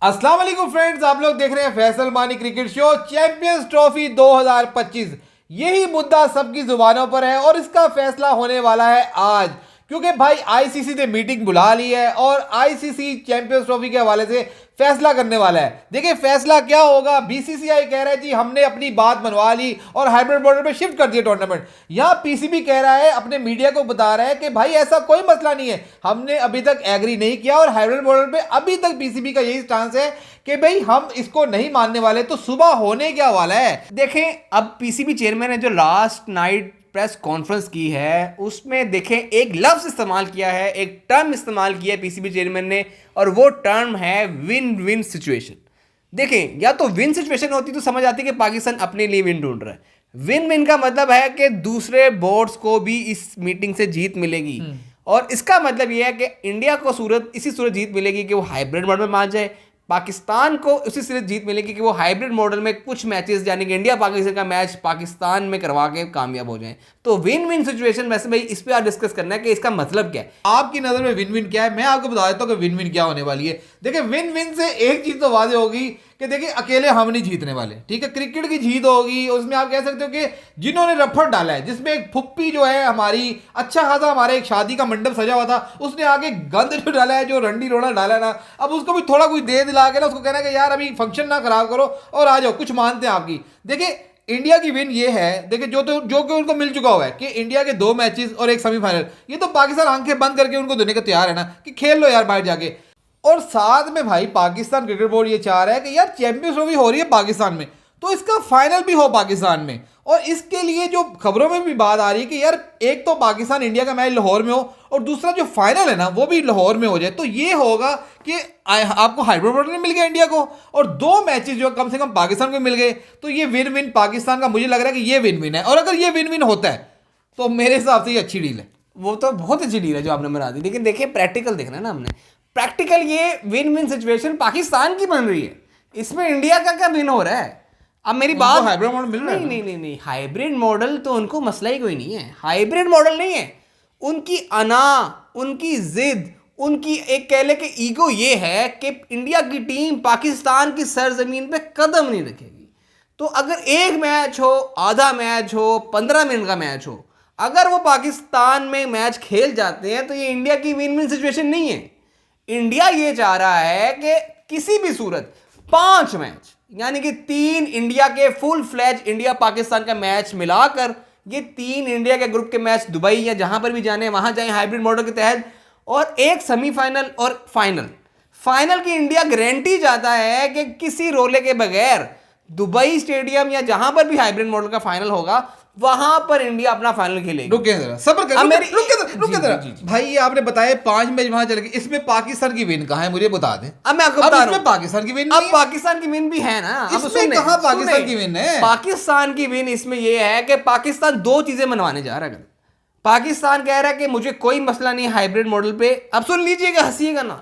अस्सलाम वालेकुम फ्रेंड्स, आप लोग देख रहे हैं फैसल मानी क्रिकेट शो चैंपियंस ट्रॉफी 2025। यही मुद्दा सबकी जुबानों पर है और इसका फैसला होने वाला है आज, क्योंकि भाई आईसीसी ने मीटिंग बुला ली है और आईसीसी चैंपियंस ट्रॉफी के हवाले से फैसला करने वाला है। देखिए फैसला क्या होगा। बीसीसीआई कह रहा है जी हमने अपनी बात मनवा ली और हाइब्रिड मॉडल पे शिफ्ट कर दिया टूर्नामेंट। यहाँ पीसीबी कह रहा है, अपने मीडिया को बता रहा है कि भाई ऐसा कोई मसला नहीं है, हमने अभी तक एग्री नहीं किया और हाइब्रिड मॉडल पे अभी तक पीसीबी का यही स्टांस है कि भाई हम इसको नहीं मानने वाले। तो सुबह होने क्या वाला है देखें, अब पीसीबी चेयरमैन ने जो लास्ट नाइट प्रेस कॉन्फ्रेंस की है उसमें देखें एक लफ्ज इस्तेमाल किया है, एक टर्म इस्तेमाल किया है पीसीबी चेयरमैन ने, और वो टर्म है विन विन सिचुएशन। देखें, या तो विन सिचुएशन होती तो समझ आती कि पाकिस्तान अपने लिए विन ढूंढ रहा है। विन विन का मतलब है कि दूसरे बोर्ड्स को भी इस मीटिंग से जीत मिलेगी, और इसका मतलब यह है कि इंडिया को इसी सूरत जीत मिलेगी कि वो हाइब्रिड मॉडल में मान जाए, पाकिस्तान को उसी सूरत जीत मिलेगी कि वो हाइब्रिड मॉडल में कुछ मैचेस यानी कि इंडिया पाकिस्तान का मैच पाकिस्तान में करवा के कामयाब हो जाएं। तो विन विन सिचुएशन, वैसे भाई इस पे आज डिस्कस करना है कि इसका मतलब क्या है। आपकी नजर में विन विन क्या है। मैं आपको बता देता हूँ कि विन विन क्या होने वाली है। देखिए विन विन से एक चीज तो वादे होगी कि देखिए अकेले हम नहीं जीतने वाले, ठीक है। क्रिकेट की जीत होगी, उसमें आप कह सकते हो कि जिन्होंने रफड़ डाला है, जिसमें एक फुप्पी जो है हमारी, अच्छा खासा हमारे एक शादी का मंडप सजा हुआ था, उसने आगे गंद जो डाला है, जो रंडी रोना डाला है ना, अब उसको भी थोड़ा कुछ दे दिला के ना उसको कहना है कि यार अभी फंक्शन ना खराब करो और आ जाओ, कुछ मानते हैं आपकी। देखिए इंडिया की विन ये है, देखिए जो कि उनको मिल चुका हुआ है कि इंडिया के 2 मैचेस और एक सेमीफाइनल, ये तो पाकिस्तान आंखें बंद करके उनको देने को तैयार है ना कि खेल लो यार बाहर जाके। और साथ में भाई पाकिस्तान क्रिकेट बोर्ड ये चाह रहा है कि यार चैंपियंस ट्रॉफी हो रही है पाकिस्तान में, तो इसका फाइनल भी हो पाकिस्तान में। और इसके लिए जो खबरों में भी बात आ रही है कि यार एक तो पाकिस्तान इंडिया का मैच लाहौर में हो और दूसरा जो फाइनल है ना वो भी लाहौर में हो जाए। तो ये होगा कि आपको हाइब्रिड मॉडल मिल गया इंडिया को और 2 मैचेस जो कम से कम पाकिस्तान को मिल गए। तो ये विन विन पाकिस्तान का मुझे लग रहा है कि ये विन विन है, और अगर ये विन विन होता है तो मेरे हिसाब से ये अच्छी डील है। वो तो बहुत अच्छी डील है जो आपने बना दी, लेकिन देखिए प्रैक्टिकल देखना है ना हमने। प्रैक्टिकल ये विन विन सिचुएशन पाकिस्तान की बन रही है, इसमें इंडिया का क्या विन हो रहा है। अब मेरी बात, हाइब्रिड मॉडल मिल रहा है। नहीं, हाइब्रिड मॉडल तो उनको मसला ही कोई नहीं है। हाइब्रिड मॉडल नहीं है, उनकी अना, उनकी जिद, उनकी एक कह ले कि ईगो ये है कि इंडिया की टीम पाकिस्तान की सरजमीन पे कदम नहीं रखेगी। तो अगर एक मैच हो, आधा मैच हो, 15 मिनट का मैच हो, अगर वो पाकिस्तान में मैच खेल जाते हैं तो ये इंडिया की विन विन सिचुएशन नहीं है। इंडिया ये चाह रहा है कि किसी भी सूरत 5 मैच यानी कि 3 इंडिया के फुल फ्लैज इंडिया पाकिस्तान का मैच मिलाकर, ये 3 इंडिया के ग्रुप के मैच दुबई या जहां पर भी जाने वहां जाएं हाइब्रिड मॉडल के तहत, और एक सेमीफाइनल और फाइनल की इंडिया गारंटी चाहता है कि किसी रोले के बगैर दुबई स्टेडियम या जहां पर भी हाइब्रिड मॉडल का फाइनल होगा वहां पर इंडिया अपना फाइनल खेलेगी। रुके जरा, सब्र कर, रुके जरा भाई। ये आपने बताया 5 मैच वहां चले गए, इसमें पाकिस्तान की विन कहां है मुझे बता दें। अब मैं आपको बता रहा हूं, पाकिस्तान की विन, अब पाकिस्तान की विन भी है ना। अब इसमें कहां पाकिस्तान की विन है। पाकिस्तान की विन इसमें यह है कि पाकिस्तान 2 चीजें मनवाने जा रहा है। पाकिस्तान कह रहा है कि मुझे कोई मसला नहीं हाइब्रिड मॉडल पे। अब सुन लीजिएगा, हंसीएगा ना,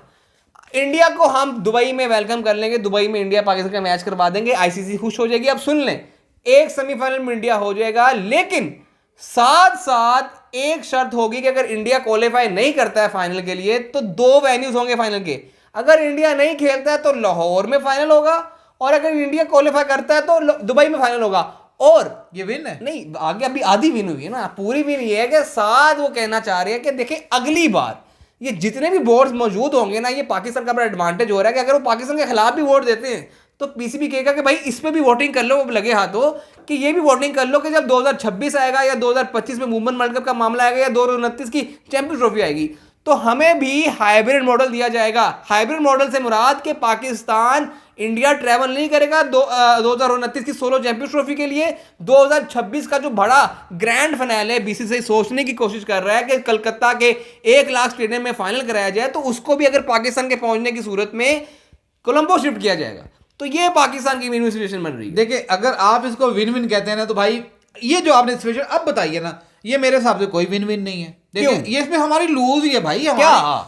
इंडिया को हम दुबई में वेलकम कर लेंगे, दुबई में इंडिया पाकिस्तान का मैच करवा देंगे, आईसीसी खुश हो जाएगी। अब सुन लें, एक सेमीफाइनल में इंडिया हो जाएगा, लेकिन साथ साथ एक शर्त होगी कि अगर इंडिया क्वालिफाई नहीं करता है फाइनल के लिए तो 2 वेन्यूज होंगे फाइनल के। अगर इंडिया नहीं खेलता है तो लाहौर में फाइनल होगा, और अगर इंडिया क्वालिफाई करता है तो दुबई में फाइनल होगा। और ये विन है नहीं, आगे अभी आधी विन हुई है ना, पूरी विन ये है कि साथ वो कहना चाह रहे हैं कि देखिए अगली बार ये जितने भी बोर्ड्स मौजूद होंगे ना, ये पाकिस्तान का बड़ा एडवांटेज हो रहा है कि अगर वो पाकिस्तान के खिलाफ भी वोट देते हैं तो पीसीबी कहेगा कि भाई इस पे भी वोटिंग कर लो, वो लगे हाथों कि ये भी वोटिंग कर लो कि जब 2026 आएगा या 2025 में वुमेन वर्ल्ड कप का मामला आएगा या 2029 की चैंपियंस ट्रॉफी आएगी तो हमें भी हाइब्रिड मॉडल दिया जाएगा। हाइब्रिड मॉडल से मुराद के पाकिस्तान इंडिया ट्रैवल नहीं करेगा 2029 की सोलो चैंपियंस ट्रॉफी के लिए। 2026 का जो बड़ा ग्रैंड फाइनल बीसीसीआई सोचने की कोशिश कर रहा है कि कलकत्ता के 1 लाख स्टेडियम में फाइनल कराया जाए, तो उसको भी अगर पाकिस्तान के पहुंचने की सूरत में कोलंबो शिफ्ट किया जाएगा। तो ये पाकिस्तान की विन विन सिचुएशन बन रही है। देखिए अगर आप इसको विन विन कहते हैं ना तो भाई ये जो आपने सिचुएशन अब बताइए ना, ये मेरे हिसाब से कोई विन विन नहीं है। देखिए ये इसमें हमारी लूज ही है भाई।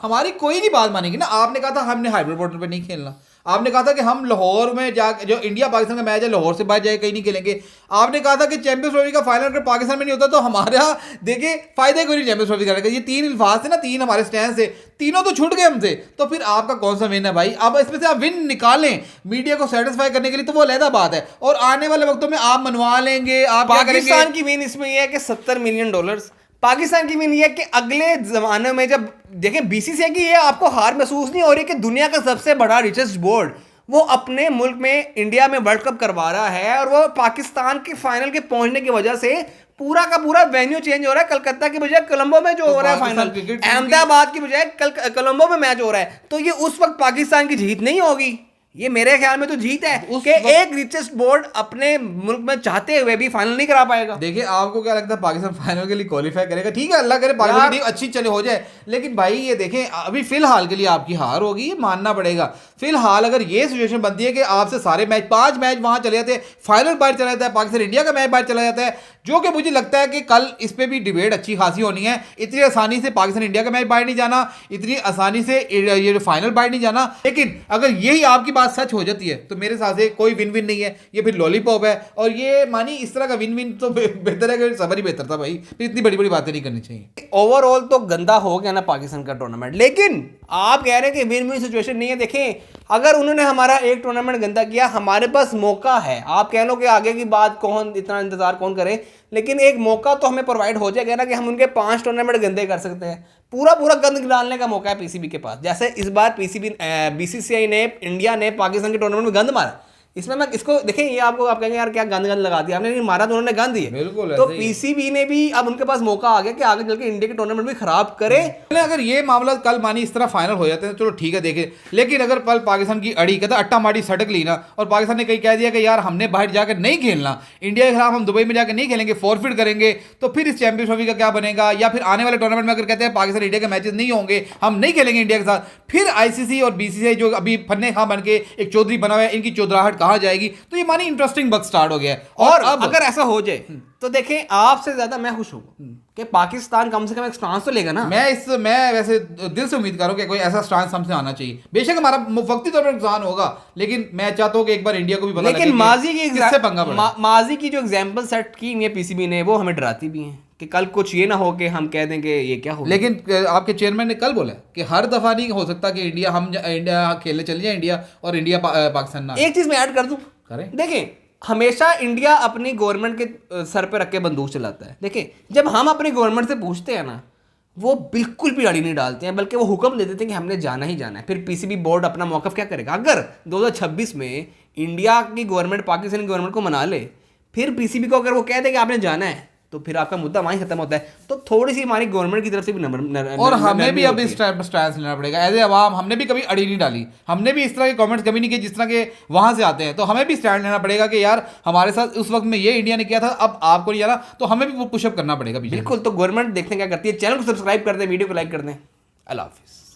हमारी कोई नहीं बात मानेगी ना। आपने कहा था हमने हाइब्रिड मॉडल पे नहीं खेलना, आपने कहा था कि हम लाहौर में जा, जो इंडिया पाकिस्तान का मैच है लाहौर से बाहर जाए कहीं नहीं खेलेंगे। आपने कहा था कि चैंपियंस ट्रॉफी का फाइनल अगर पाकिस्तान में नहीं होता तो हमारा देखिए फायदा कोई नहीं चैंपियंस ट्रॉफी करने का। ये 3 अल्फाज थे ना, 3 हमारे स्टैंड से, तीनों तो छूट गए हमसे, तो फिर आपका कौन सा विन है भाई? अब इसमें से आप विन निकालें मीडिया को सेटिस्फाई करने के लिए, तो वो अलग बात है, और आने वाले वक्तों में आप मनवा लेंगे। आप क्या करेंगे? पाकिस्तान की विन इसमें यह है कि $70 मिलियन, पाकिस्तान की विन यह है कि अगले जमाने में जब देखें बीसीसीआई की, ये आपको हार महसूस नहीं हो रही कि दुनिया का सबसे बड़ा रिचेस्ट बोर्ड वो अपने मुल्क में इंडिया में वर्ल्ड कप करवा रहा है, और वो पाकिस्तान के फाइनल के पहुंचने की वजह से पूरा का पूरा वेन्यू चेंज हो रहा है। कलकत्ता की बजाय कोलंबो में जो हो रहा है फाइनल, अहमदाबाद की बजाय कोलंबो में मैच हो रहा है, तो ये उस वक्त पाकिस्तान की जीत नहीं होगी, ये मेरे ख्याल में तो जीत है कि एक रिचेस्ट बोर्ड अपने मुल्क में चाहते हुए भी फाइनल नहीं करा पाएगा। देखिए आपको क्या लगता है पाकिस्तान फाइनल के लिए क्वालिफाई करेगा? ठीक है, अल्लाह करे पाकिस्तान टीम अच्छी चले हो जाए, लेकिन भाई ये देखें अभी फिलहाल के लिए आपकी हार होगी, ये मानना पड़ेगा। फिलहाल अगर ये सिचुएशन बनती है कि आपसे सारे मैच 5 मैच वहां चले जाते हैं, फाइनल बाहर चला जाता है, पाकिस्तान इंडिया का मैच बाहर चला जाता है, जो कि मुझे लगता है कि कल इस पे भी डिबेट अच्छी खासी होनी है। इतनी आसानी से पाकिस्तान इंडिया का मैच बाहर नहीं जाना, इतनी आसानी से ये फाइनल बाहर नहीं जाना। लेकिन अगर यही आपकी बात सच हो जाती है तो मेरे हिसाब से कोई विन विन नहीं है, ये फिर लॉलीपॉप है। और ये मानी इस तरह का विन विन तो बेहतर है कि सबर ही बेहतर था भाई, फिर इतनी बड़ी बड़ी बातें नहीं करनी चाहिए। ओवरऑल तो गंदा हो गया ना पाकिस्तान का टूर्नामेंट, लेकिन आप कह रहे हैं कि विन विन सिचुएशन नहीं है। देखें अगर उन्होंने हमारा एक टूर्नामेंट गंदा किया, हमारे पास मौका है, आप कह लो कि आगे की बात कौन इतना इंतजार कौन करे, लेकिन एक मौका तो हमें प्रोवाइड हो जाएगा ना कि हम उनके 5 टूर्नामेंट गंदे कर सकते हैं। पूरा गंद डालने का मौका है पीसीबी के पास। जैसे इस बार बीसीसीआई ने इंडिया ने पाकिस्तान के टूर्नामेंट में गंद मारा, इसमें मैं इसको देखें, ये आपको आप कहेंगे यार क्या गंद लगा दिया आपने, नहीं मारा तो उन्होंने गंद दिए। बिल्कुल, तो पीसीबी ने भी अब उनके पास मौका आ गया कि आगे चल के इंडिया के टूर्नामेंट भी खराब करे। अगर ये मामला कल मानी इस तरह फाइनल हो जाते हैं चलो ठीक है देखे, लेकिन अगर कल पाकिस्तान की अड़ी कहता अट्टा माटी सटक ली ना, और पाकिस्तान ने कहीं कह दिया कि यार हमने बाहर जाकर नहीं खेलना, इंडिया के खिलाफ हम दुबई में जाकर नहीं खेलेंगे, फॉरफिट करेंगे, तो फिर इस चैंपियंस ट्रॉफी का क्या बनेगा? या फिर आने वाले टूर्नामेंट में अगर कहते हैं पाकिस्तान इंडिया के मैचेस नहीं होंगे, हम नहीं खेलेंगे इंडिया के साथ, फिर आईसीसी और बीसीसीआई जो अभी फन्ने खां बन के एक चौधरी बना हुआ है, इनकी चौधराहट कहाँ जाएगी? तो ये मानी इंटरेस्टिंग वक्त स्टार्ट हो गया है। और अब अगर ऐसा हो जाए तो देखें आपसे ज्यादा मैं खुश हूँ कि पाकिस्तान कम से कम एक स्टांस तो लेगा ना। मैं वैसे दिल से उम्मीद कर रहा हूं कि कोई ऐसा स्टांस हमसे आना चाहिए। बेशक हमारा वक्ती तौर पर नुकसान होगा, लेकिन मैं चाहता हूं कि एक बार इंडिया को भी पता लगे। लेकिन माजी की जो एग्जांपल सेट की है पीसीबी ने, वो हमें डराती भी है कि कल कुछ ये ना हो कि हम कह दें कि ये क्या हो। लेकिन आपके चेयरमैन ने कल बोला कि हर दफा नहीं हो सकता कि इंडिया खेलने चले जाए इंडिया और इंडिया पाकिस्तान ना। एक चीज मैं ऐड कर दूं, देखें हमेशा इंडिया अपनी गवर्नमेंट के सर पे रख के बंदूक चलाता है। देखें जब हम अपनी गवर्नमेंट से पूछते हैं ना, वो बिल्कुल भी अड़ी नहीं डालते हैं, बल्कि वो हुक्म दे देते हैं कि हमने जाना ही जाना है। फिर पीसीबी बोर्ड अपना मौकफ क्या करेगा? अगर 2026 में इंडिया की गवर्नमेंट पाकिस्तान की गवर्नमेंट को मना ले, फिर पीसीबी को अगर वो कह दे कि आपने जाना है, तो फिर आपका मुद्दा वहीं खत्म होता है। तो थोड़ी सी हमारी गवर्नमेंट की तरफ से भी और हमें भी अब इस स्टैंड लेना पड़ेगा एज ए अवाम। हमने भी कभी अड़ी नहीं डाली, हमने भी इस तरह के कमेंट्स कभी नहीं किए जिस तरह के वहां से आते हैं, तो हमें भी स्टैंड लेना पड़ेगा कि यार हमारे साथ उस वक्त में ये इंडिया ने किया था, अब आपको नहीं जाना, तो हमें भी पुशअप करना पड़ेगा। बिल्कुल, तो गवर्नमेंट देखते हैं क्या करती है। चैनल को सब्सक्राइब कर दें, वीडियो को लाइक कर दें। अल्लाह हाफिज़।